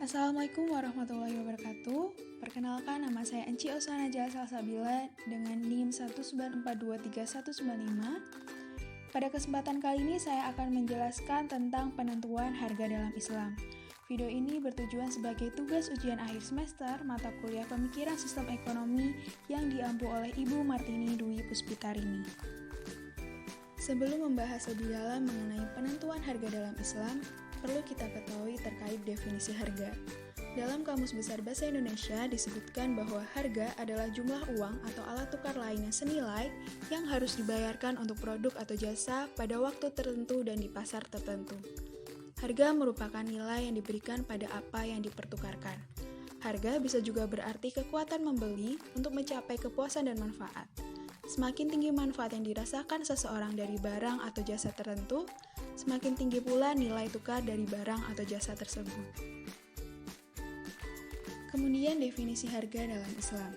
Assalamualaikum warahmatullahi wabarakatuh. Perkenalkan, nama saya Enci Osana Jala Salsabila dengan NIM 194239195. Pada kesempatan kali ini saya akan menjelaskan tentang penentuan harga dalam Islam. Video ini bertujuan sebagai tugas ujian akhir semester mata kuliah Pemikiran Sistem Ekonomi yang diampu oleh Ibu Martini Dwi Puspitarini. Sebelum membahas lebih dalam mengenai penentuan harga dalam Islam, perlu kita ketahui terkait definisi harga. Dalam Kamus Besar Bahasa Indonesia disebutkan bahwa harga adalah jumlah uang atau alat tukar lainnya senilai yang harus dibayarkan untuk produk atau jasa pada waktu tertentu dan di pasar tertentu. Harga merupakan nilai yang diberikan pada apa yang dipertukarkan. Harga bisa juga berarti kekuatan membeli untuk mencapai kepuasan dan manfaat. Semakin tinggi manfaat yang dirasakan seseorang dari barang atau jasa tertentu, semakin tinggi pula nilai tukar dari barang atau jasa tersebut. Kemudian definisi harga dalam Islam.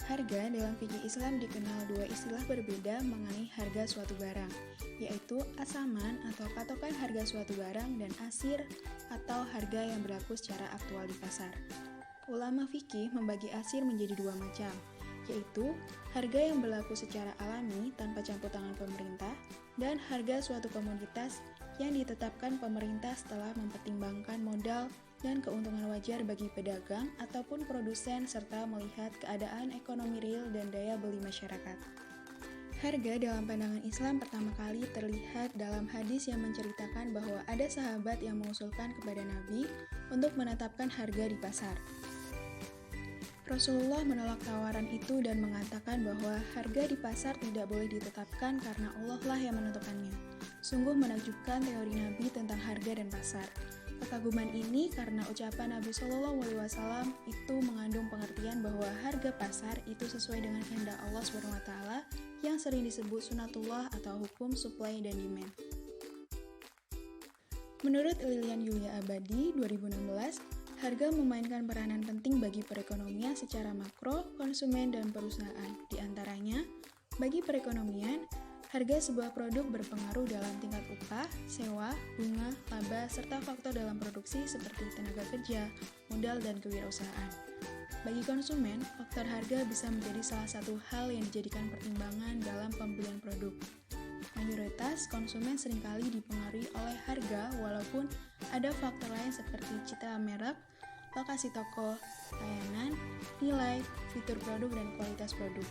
Harga dalam fikih Islam dikenal dua istilah berbeda mengenai harga suatu barang, yaitu asaman atau patokan harga suatu barang dan asir atau harga yang berlaku secara aktual di pasar. Ulama fikih membagi asir menjadi dua macam, yaitu harga yang berlaku secara alami tanpa campur tangan pemerintah dan harga suatu komoditas yang ditetapkan pemerintah setelah mempertimbangkan modal dan keuntungan wajar bagi pedagang ataupun produsen serta melihat keadaan ekonomi real dan daya beli masyarakat. Harga dalam pandangan Islam pertama kali terlihat dalam hadis yang menceritakan bahwa ada sahabat yang mengusulkan kepada Nabi untuk menetapkan harga di pasar. Rasulullah menolak tawaran itu dan mengatakan bahwa harga di pasar tidak boleh ditetapkan karena Allah lah yang menentukannya. Sungguh menakjubkan teori Nabi tentang harga dan pasar. Kekaguman ini karena ucapan Nabi SAW itu mengandung pengertian bahwa harga pasar itu sesuai dengan kehendak Allah SWT yang sering disebut sunatullah atau hukum supply dan demand. Menurut Lilian Yulia Abadi 2016, harga memainkan peranan penting bagi perekonomian secara makro, konsumen, dan perusahaan. Di antaranya, bagi perekonomian, harga sebuah produk berpengaruh dalam tingkat upah, sewa, bunga, laba, serta faktor dalam produksi seperti tenaga kerja, modal, dan kewirausahaan. Bagi konsumen, faktor harga bisa menjadi salah satu hal yang dijadikan pertimbangan dalam pembelian produk. Mayoritas konsumen seringkali dipengaruhi oleh harga walaupun ada faktor lain seperti citra merek, lokasi toko, layanan, nilai, fitur produk, dan kualitas produk.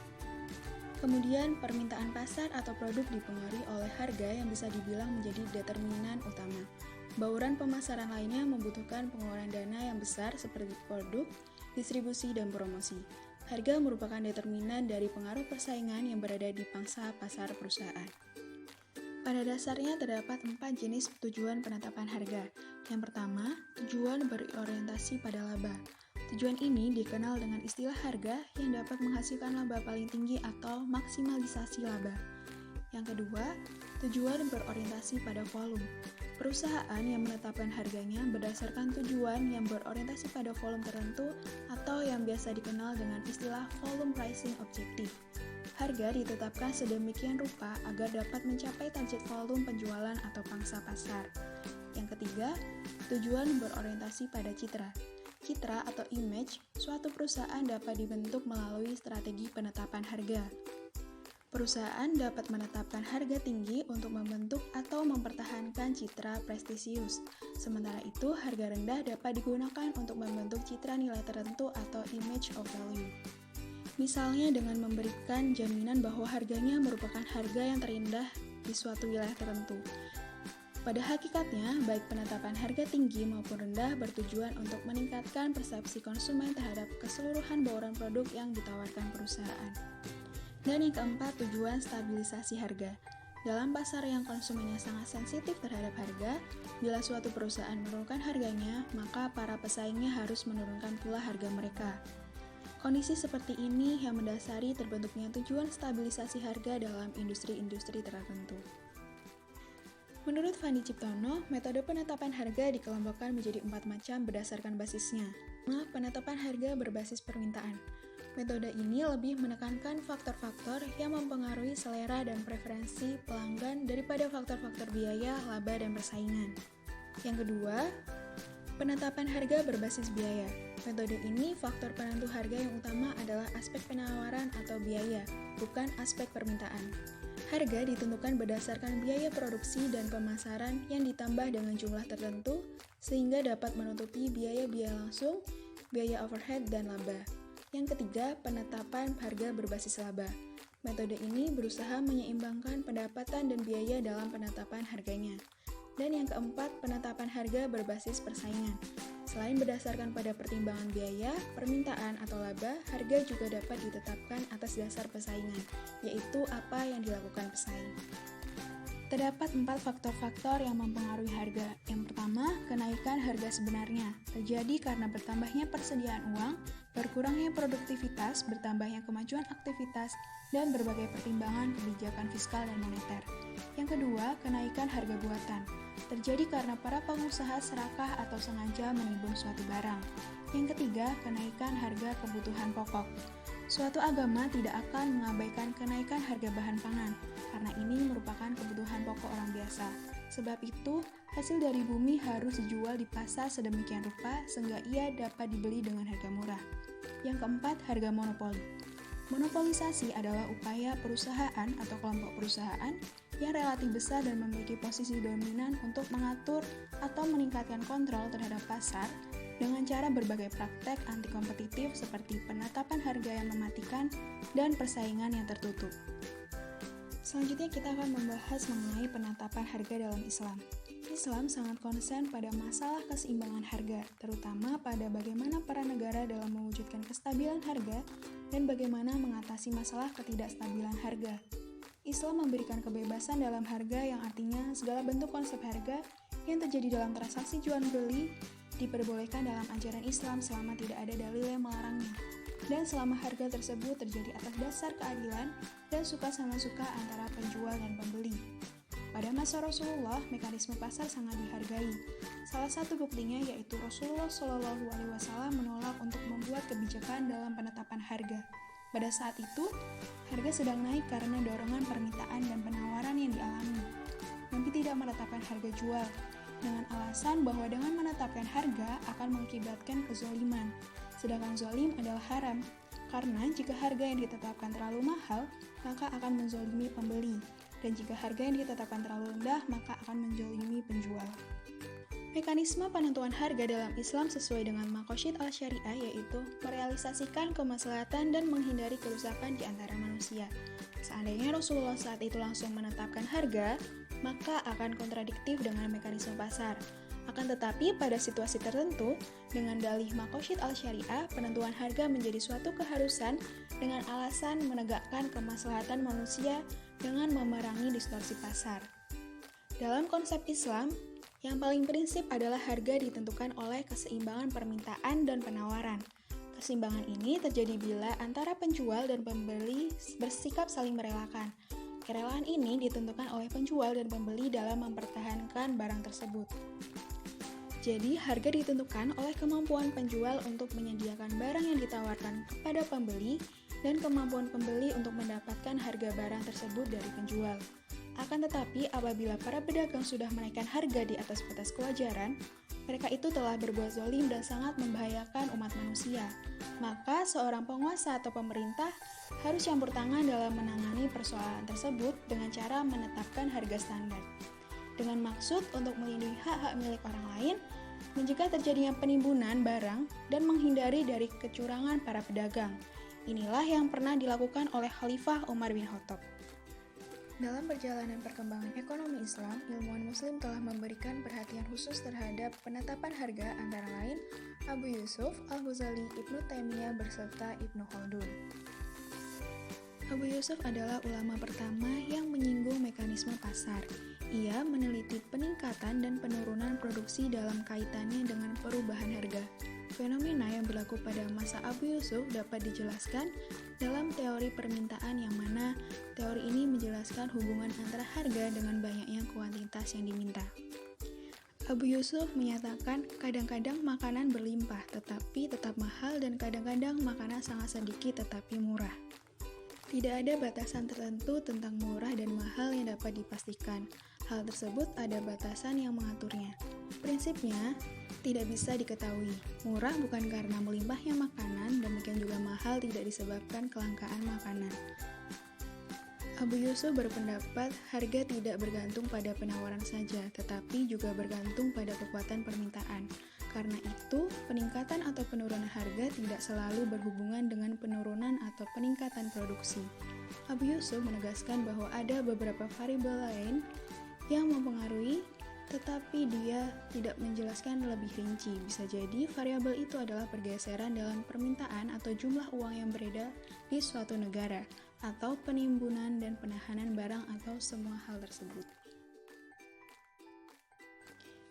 Kemudian, permintaan pasar atau produk dipengaruhi oleh harga yang bisa dibilang menjadi determinan utama. Bauran pemasaran lainnya membutuhkan pengeluaran dana yang besar seperti produk, distribusi, dan promosi. Harga merupakan determinan dari pengaruh persaingan yang berada di pangsa pasar perusahaan. Pada dasarnya terdapat 4 jenis tujuan penetapan harga. Yang pertama, tujuan berorientasi pada laba. Tujuan ini dikenal dengan istilah harga yang dapat menghasilkan laba paling tinggi atau maksimalisasi laba. Yang kedua, tujuan berorientasi pada volume. Perusahaan yang menetapkan harganya berdasarkan tujuan yang berorientasi pada volume tertentu atau yang biasa dikenal dengan istilah volume pricing objective. Harga ditetapkan sedemikian rupa agar dapat mencapai target volume penjualan atau pangsa pasar. Yang ketiga, tujuan berorientasi pada citra. Citra atau image suatu perusahaan dapat dibentuk melalui strategi penetapan harga. Perusahaan dapat menetapkan harga tinggi untuk membentuk atau mempertahankan citra prestisius. Sementara itu, harga rendah dapat digunakan untuk membentuk citra nilai tertentu atau image of value. Misalnya dengan memberikan jaminan bahwa harganya merupakan harga yang terindah di suatu wilayah tertentu. Pada hakikatnya, baik penetapan harga tinggi maupun rendah bertujuan untuk meningkatkan persepsi konsumen terhadap keseluruhan bauran produk yang ditawarkan perusahaan. Dan yang keempat, tujuan stabilisasi harga. Dalam pasar yang konsumennya sangat sensitif terhadap harga, bila suatu perusahaan menurunkan harganya, maka para pesaingnya harus menurunkan pula harga mereka. Kondisi seperti ini yang mendasari terbentuknya tujuan stabilisasi harga dalam industri-industri tertentu. Menurut Fandi Ciptono, metode penetapan harga dikelompokkan menjadi 4 macam berdasarkan basisnya. Penetapan harga berbasis permintaan. Metode ini lebih menekankan faktor-faktor yang mempengaruhi selera dan preferensi pelanggan daripada faktor-faktor biaya, laba, dan persaingan. Yang kedua, Penetapan harga berbasis biaya. Metode ini, faktor penentu harga yang utama adalah aspek penawaran atau biaya, bukan aspek permintaan. Harga ditentukan berdasarkan biaya produksi dan pemasaran yang ditambah dengan jumlah tertentu, sehingga dapat menutupi biaya-biaya langsung, biaya overhead, dan laba. Yang ketiga, penetapan harga berbasis laba. Metode ini berusaha menyeimbangkan pendapatan dan biaya dalam penetapan harganya. Dan yang keempat, penetapan harga berbasis persaingan. Selain berdasarkan pada pertimbangan biaya, permintaan, atau laba, harga juga dapat ditetapkan atas dasar persaingan, yaitu apa yang dilakukan pesaing. Terdapat 4 faktor-faktor yang mempengaruhi harga. Yang pertama, kenaikan harga sebenarnya terjadi karena bertambahnya persediaan uang, berkurangnya produktivitas, bertambahnya kemajuan aktivitas, dan berbagai pertimbangan kebijakan fiskal dan moneter. Yang kedua, kenaikan harga buatan terjadi karena para pengusaha serakah atau sengaja menimbun suatu barang. Yang ketiga, kenaikan harga kebutuhan pokok. Suatu agama tidak akan mengabaikan kenaikan harga bahan pangan, karena ini merupakan kebutuhan pokok orang biasa. Sebab itu, hasil dari bumi harus dijual di pasar sedemikian rupa sehingga ia dapat dibeli dengan harga murah. Yang keempat, harga monopoli. Monopolisasi adalah upaya perusahaan atau kelompok perusahaan yang relatif besar dan memiliki posisi dominan untuk mengatur atau meningkatkan kontrol terhadap pasar dengan cara berbagai praktek anti-kompetitif seperti penetapan harga yang mematikan dan persaingan yang tertutup. Selanjutnya kita akan membahas mengenai penetapan harga dalam Islam. Islam sangat konsen pada masalah keseimbangan harga, terutama pada bagaimana para negara dalam mewujudkan kestabilan harga dan bagaimana mengatasi masalah ketidakstabilan harga. Islam memberikan kebebasan dalam harga yang artinya segala bentuk konsep harga yang terjadi dalam transaksi jual-beli diperbolehkan dalam ajaran Islam selama tidak ada dalil yang melarangnya. Dan selama harga tersebut terjadi atas dasar keadilan dan suka sama suka antara penjual dan pembeli. Pada masa Rasulullah, mekanisme pasar sangat dihargai. Salah satu buktinya yaitu Rasulullah Shallallahu Alaihi Wasallam menolak untuk membuat kebijakan dalam penetapan harga. Pada saat itu, harga sedang naik karena dorongan permintaan dan penawaran yang dialami. Nabi tidak menetapkan harga jual, dengan alasan bahwa dengan menetapkan harga akan mengakibatkan kezoliman. Sedangkan zolim adalah haram, karena jika harga yang ditetapkan terlalu mahal, maka akan menzolimi pembeli. Dan jika harga yang ditetapkan terlalu rendah, maka akan menzolimi penjual. Mekanisme penentuan harga dalam Islam sesuai dengan maqasid al-syariah yaitu merealisasikan kemaslahatan dan menghindari kerusakan di antara manusia. Seandainya Rasulullah saat itu langsung menetapkan harga, maka akan kontradiktif dengan mekanisme pasar. Akan tetapi pada situasi tertentu, dengan dalih maqasid al-syariah, penentuan harga menjadi suatu keharusan dengan alasan menegakkan kemaslahatan manusia dengan memerangi distorsi pasar. Dalam konsep Islam, yang paling prinsip adalah harga ditentukan oleh keseimbangan permintaan dan penawaran. Keseimbangan ini terjadi bila antara penjual dan pembeli bersikap saling merelakan. Kerelaan ini ditentukan oleh penjual dan pembeli dalam mempertahankan barang tersebut. Jadi, harga ditentukan oleh kemampuan penjual untuk menyediakan barang yang ditawarkan kepada pembeli dan kemampuan pembeli untuk mendapatkan harga barang tersebut dari penjual. Akan tetapi, apabila para pedagang sudah menaikkan harga di atas batas kewajaran, mereka itu telah berbuat zalim dan sangat membahayakan umat manusia. Maka, seorang penguasa atau pemerintah harus campur tangan dalam menangani persoalan tersebut dengan cara menetapkan harga standar. Dengan maksud untuk melindungi hak-hak milik orang lain, mencegah terjadinya penimbunan barang, dan menghindari dari kecurangan para pedagang. Inilah yang pernah dilakukan oleh Khalifah Umar bin Khattab. Dalam perjalanan perkembangan ekonomi Islam, ilmuwan Muslim telah memberikan perhatian khusus terhadap penetapan harga antara lain Abu Yusuf, Al-Ghazali, Ibnu Taimiyah, berserta Ibnu Khaldun. Abu Yusuf adalah ulama pertama yang menyinggung mekanisme pasar. Ia meneliti peningkatan dan penurunan produksi dalam kaitannya dengan perubahan harga. Fenomena yang berlaku pada masa Abu Yusuf dapat dijelaskan dalam teori permintaan yang mana teori ini menjelaskan hubungan antara harga dengan banyaknya kuantitas yang diminta. Abu Yusuf menyatakan kadang-kadang makanan berlimpah tetapi tetap mahal dan kadang-kadang makanan sangat sedikit tetapi murah. Tidak ada batasan tertentu tentang murah dan mahal yang dapat dipastikan. Hal tersebut ada batasan yang mengaturnya. Prinsipnya, tidak bisa diketahui. Murah bukan karena melimpahnya makanan, demikian juga mahal tidak disebabkan kelangkaan makanan. Abu Yusuf berpendapat harga tidak bergantung pada penawaran saja, tetapi juga bergantung pada kekuatan permintaan. Karena itu, peningkatan atau penurunan harga tidak selalu berhubungan dengan penurunan atau peningkatan produksi. Abu Yusuf menegaskan bahwa ada beberapa variabel lain yang mempengaruhi, tetapi dia tidak menjelaskan lebih rinci. Bisa jadi variabel itu adalah pergeseran dalam permintaan atau jumlah uang yang beredar di suatu negara, atau penimbunan dan penahanan barang atau semua hal tersebut.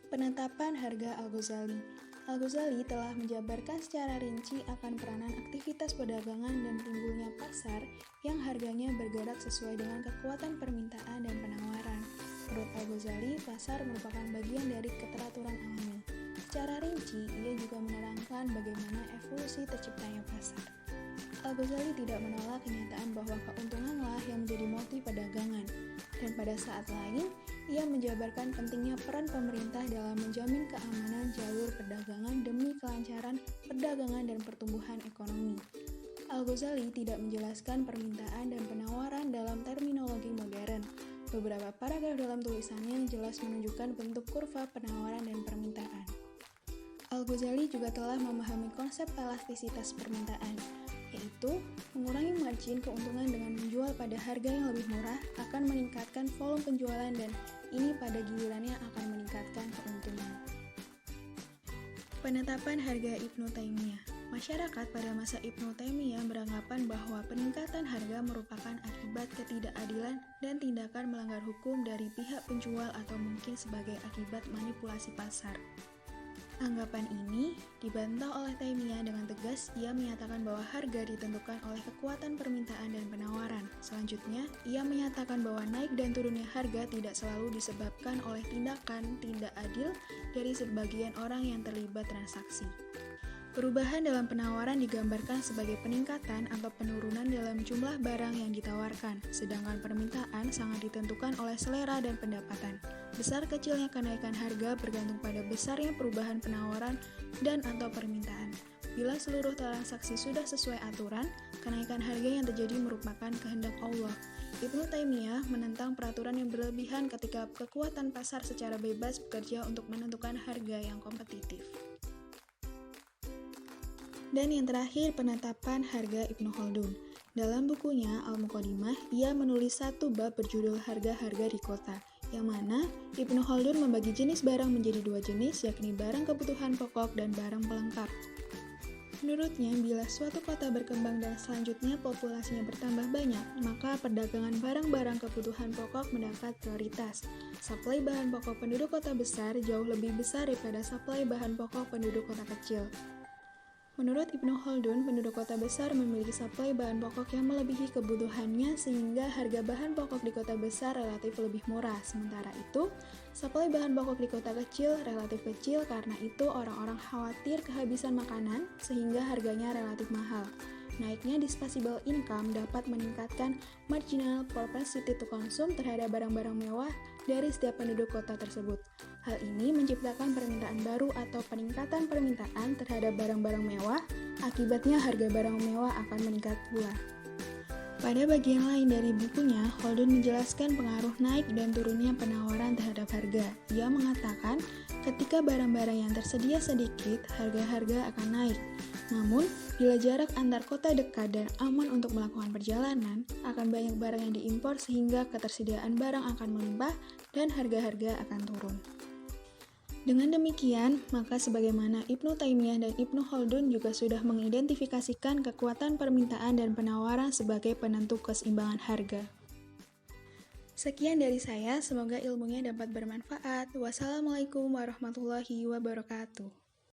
Penetapan harga Al-Ghazali. Al-Ghazali telah menjabarkan secara rinci akan peranan aktivitas perdagangan dan timbulnya pasar yang harganya bergerak sesuai dengan kekuatan permintaan dan penawaran. Menurut Al-Ghazali, pasar merupakan bagian dari keteraturan alami. Secara rinci, ia juga menerangkan bagaimana evolusi terciptanya pasar. Al-Ghazali tidak menolak kenyataan bahwa keuntunganlah yang menjadi motif perdagangan, dan pada saat lain, ia menjabarkan pentingnya peran pemerintah dalam menjamin keamanan jalur perdagangan demi kelancaran perdagangan dan pertumbuhan ekonomi. Al-Ghazali tidak menjelaskan permintaan dan penawaran dalam terminologi modern. Beberapa paragraf dalam tulisannya jelas menunjukkan bentuk kurva penawaran dan permintaan. Al-Ghazali juga telah memahami konsep elastisitas permintaan, yaitu mengurangi margin keuntungan dengan menjual pada harga yang lebih murah akan meningkatkan volume penjualan dan ini pada gilirannya akan meningkatkan keuntungan. Penetapan harga Ibnu Taimiyah. Masyarakat pada masa Ibnu Taimiyah beranggapan bahwa peningkatan harga merupakan akibat ketidakadilan dan tindakan melanggar hukum dari pihak penjual atau mungkin sebagai akibat manipulasi pasar. Anggapan ini dibantah oleh Taimiyah dengan tegas. Ia menyatakan bahwa harga ditentukan oleh kekuatan permintaan dan penawaran. Selanjutnya, ia menyatakan bahwa naik dan turunnya harga tidak selalu disebabkan oleh tindakan tidak adil dari sebagian orang yang terlibat transaksi. Perubahan dalam penawaran digambarkan sebagai peningkatan atau penurunan dalam jumlah barang yang ditawarkan, sedangkan permintaan sangat ditentukan oleh selera dan pendapatan. Besar kecilnya kenaikan harga bergantung pada besarnya perubahan penawaran dan atau permintaan. Bila seluruh transaksi sudah sesuai aturan, kenaikan harga yang terjadi merupakan kehendak Allah. Ibnu Taimiyah menentang peraturan yang berlebihan ketika kekuatan pasar secara bebas bekerja untuk menentukan harga yang kompetitif. Dan yang terakhir, penetapan harga Ibnu Khaldun. Dalam bukunya Al-Muqaddimah, ia menulis satu bab berjudul Harga-harga di Kota, yang mana Ibnu Khaldun membagi jenis barang menjadi dua jenis, yakni barang kebutuhan pokok dan barang pelengkap. Menurutnya, bila suatu kota berkembang dan selanjutnya populasinya bertambah banyak, maka perdagangan barang-barang kebutuhan pokok mendapat prioritas. Suplai bahan pokok penduduk kota besar jauh lebih besar daripada suplai bahan pokok penduduk kota kecil. Menurut Ibnu Khaldun, penduduk kota besar memiliki suplai bahan pokok yang melebihi kebutuhannya sehingga harga bahan pokok di kota besar relatif lebih murah. Sementara itu, suplai bahan pokok di kota kecil relatif kecil, karena itu orang-orang khawatir kehabisan makanan sehingga harganya relatif mahal. Naiknya disposable income dapat meningkatkan marginal propensity to consume terhadap barang-barang mewah dari setiap penduduk kota tersebut. Hal ini menciptakan permintaan baru atau peningkatan permintaan terhadap barang-barang mewah, akibatnya harga barang mewah akan meningkat pula. Pada bagian lain dari bukunya, Khaldun menjelaskan pengaruh naik dan turunnya penawaran terhadap harga. Ia mengatakan, ketika barang-barang yang tersedia sedikit, harga-harga akan naik. Namun, bila jarak antar kota dekat dan aman untuk melakukan perjalanan, akan banyak barang yang diimpor sehingga ketersediaan barang akan melimpah dan harga-harga akan turun. Dengan demikian, maka sebagaimana Ibnu Taimiyah dan Ibnu Khaldun juga sudah mengidentifikasikan kekuatan permintaan dan penawaran sebagai penentu keseimbangan harga. Sekian dari saya, semoga ilmunya dapat bermanfaat. Wassalamualaikum warahmatullahi wabarakatuh.